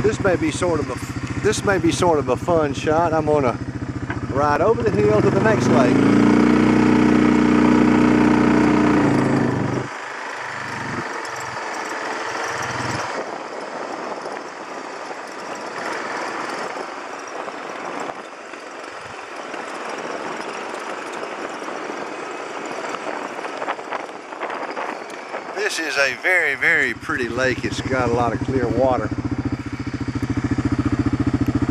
this may be sort of a fun shot. I'm gonna ride over the hill to the next lake. This is a very, very pretty lake. It's got a lot of clear water.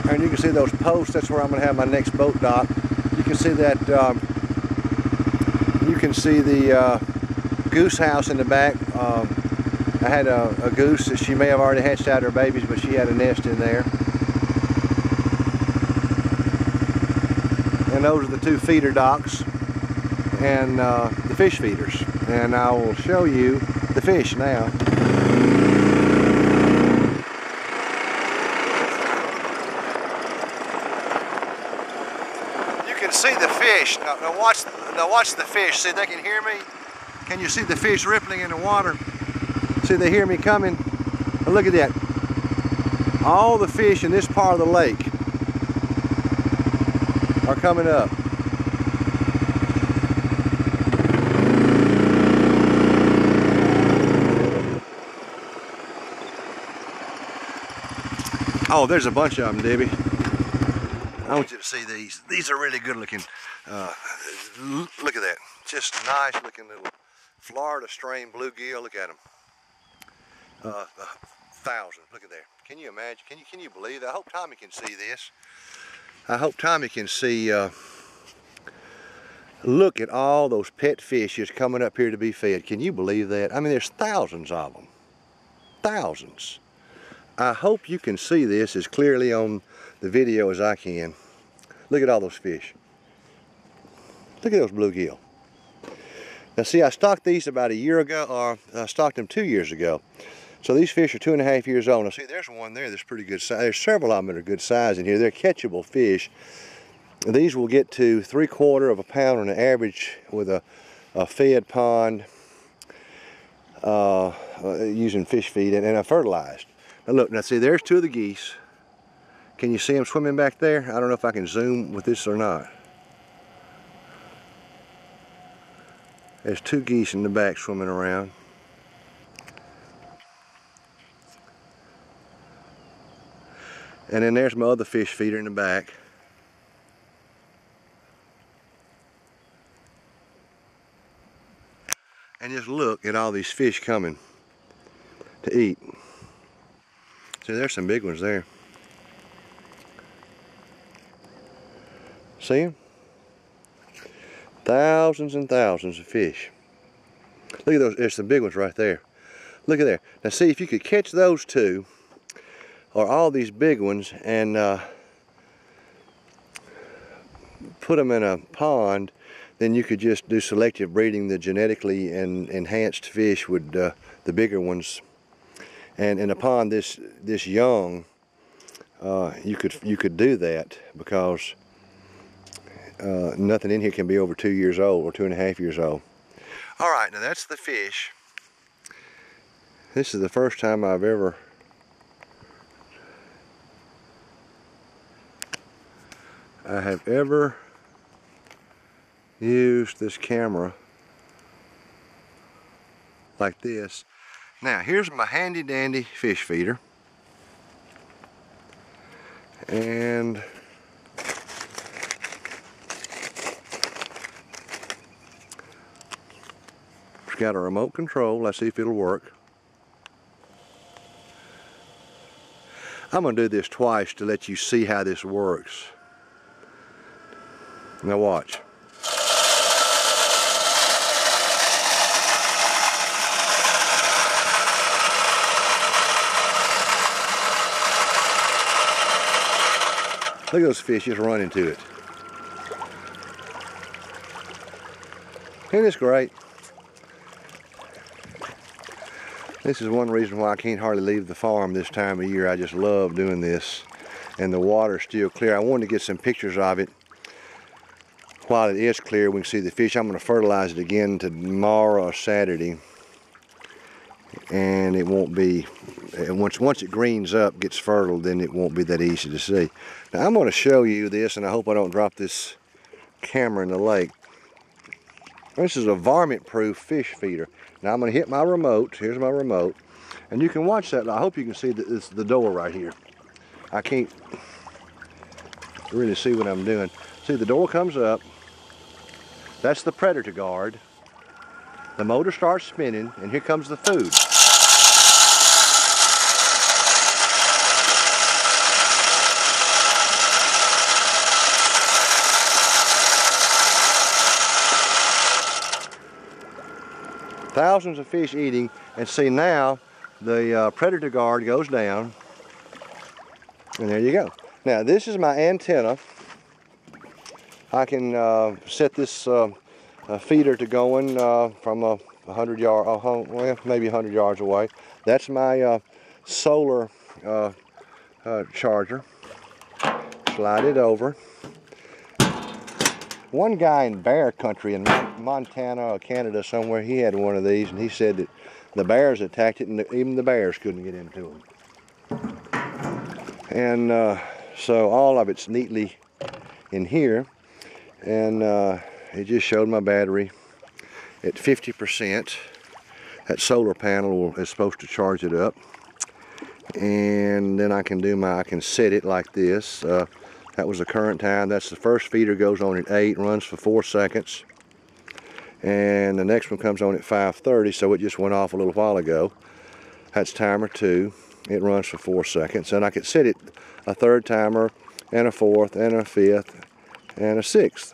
And you can see those posts. That's where I'm going to have my next boat dock. You can see that, you can see the goose house in the back. I had a goose. She may have already hatched out her babies, but she had a nest in there. And those are the two feeder docks and the fish feeders. And I will show you the fish now. You can see the fish. Now watch the fish. See, they can hear me. Can you see the fish rippling in the water? See, they hear me coming. Now look at that. All the fish in this part of the lake are coming up. Oh, there's a bunch of them, Debbie. I want you to see these. These are really good looking. Look at that. Just nice looking little Florida strain bluegill. Look at them. Thousands. Look at there. Can you imagine? Can you believe that? I hope Tommy can see this. I hope Tommy can see. Look at all those pet fish just coming up here to be fed. Can you believe that? I mean, there's thousands of them. Thousands. I hope you can see this as clearly on the video as I can. Look at all those fish. Look at those bluegill. Now see, I stocked these about a year ago, or I stocked them 2 years ago. So these fish are 2.5 years old. Now see, there's one there that's pretty good size. There's several of them that are good size in here. They're catchable fish. These will get to 3/4 of a pound on an average with a fed pond using fish feed and a fertilized. Now look, now see, there's two of the geese. Can you see them swimming back there? I don't know if I can zoom with this or not. There's two geese in the back swimming around. And then there's my other fish feeder in the back. And just look at all these fish coming to eat. See, there's some big ones there. See them? Thousands and thousands of fish. Look at those, there's some big ones right there. Look at there. Now see, if you could catch those two, or all these big ones, and put them in a pond, then you could just do selective breeding. The genetically enhanced fish would, the bigger ones. And in a pond this young, you could do that, because nothing in here can be over 2 years old or 2.5 years old. All right, now that's the fish. This is the first time I have ever used this camera like this. Now here's my handy dandy fish feeder, and it's got a remote control. Let's see if it'll work. I'm going to do this twice to let you see how this works. Now watch. Look at those fish just running to it. Isn't this great? This is one reason why I can't hardly leave the farm this time of year. I just love doing this. And the water's still clear. I wanted to get some pictures of it while it is clear. We can see the fish. I'm going to fertilize it again tomorrow or Saturday. And it won't be And once it greens up, gets fertile, then it won't be that easy to see. Now I'm going to show you this, and I hope I don't drop this camera in the lake. This is a varmint-proof fish feeder. Now I'm going to hit my remote. Here's my remote. And you can watch that. I hope you can see that this is the door right here. I can't really see what I'm doing. See, the door comes up. That's the predator guard. The motor starts spinning, and here comes the food. Thousands of fish eating, and see now the predator guard goes down, and there you go. Now this is my antenna. I can set this feeder to going from 100 yards, well, maybe 100 yards away. That's my solar charger. Slide it over. One guy in bear country in Montana or Canada somewhere, he had one of these, and he said that the bears attacked it and even the bears couldn't get into them. And so all of it's neatly in here, and it just showed my battery at 50%. That solar panel is supposed to charge it up, and then I can set it like this. That was the current time. That's the first feeder, goes on at 8, runs for 4 seconds. And the next one comes on at 5:30, so it just went off a little while ago. That's timer 2. It runs for 4 seconds. And I could set it a 3rd timer, and a 4th, and a 5th, and a 6th.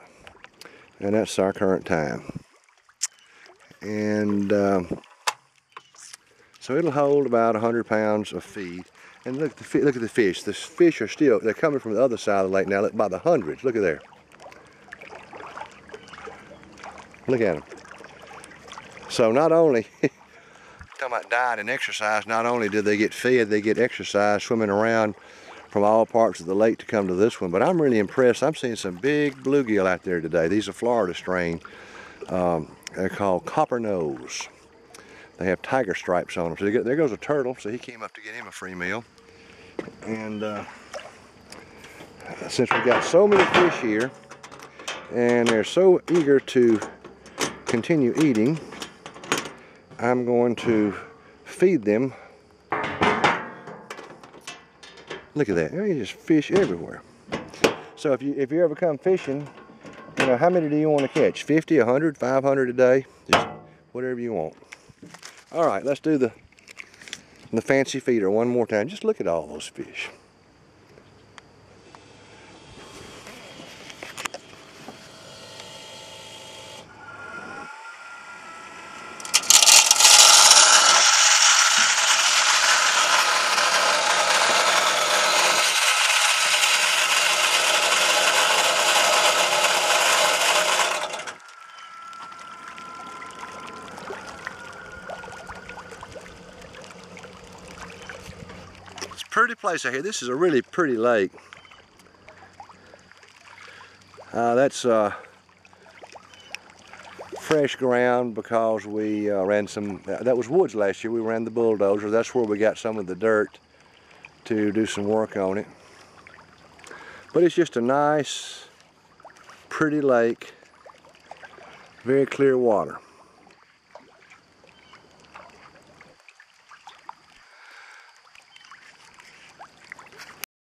And that's our current time. And so it'll hold about 100 pounds of feed. And look at the fish. The fish are still, they're coming from the other side of the lake now by the hundreds. Look at there. Look at them. So not only, talking about diet and exercise, not only do they get fed, they get exercise swimming around from all parts of the lake to come to this one. But I'm really impressed. I'm seeing some big bluegill out there today. These are Florida strain. They're called copper nose. They have tiger stripes on them. So there goes a turtle. So he came up to get him a free meal. And since we got so many fish here, and they're so eager to continue eating, I'm going to feed them. Look at that. There's just fish everywhere. So if you ever come fishing, you know, how many do you want to catch? 50, 100, 500 a day? Just whatever you want. All right, let's do the fancy feeder one more time. Just look at all those fish. Pretty place out here. This is a really pretty lake. That's fresh ground because we ran some, that was woods last year. We ran the bulldozer. That's where we got some of the dirt to do some work on it. But it's just a nice, pretty lake, very clear water.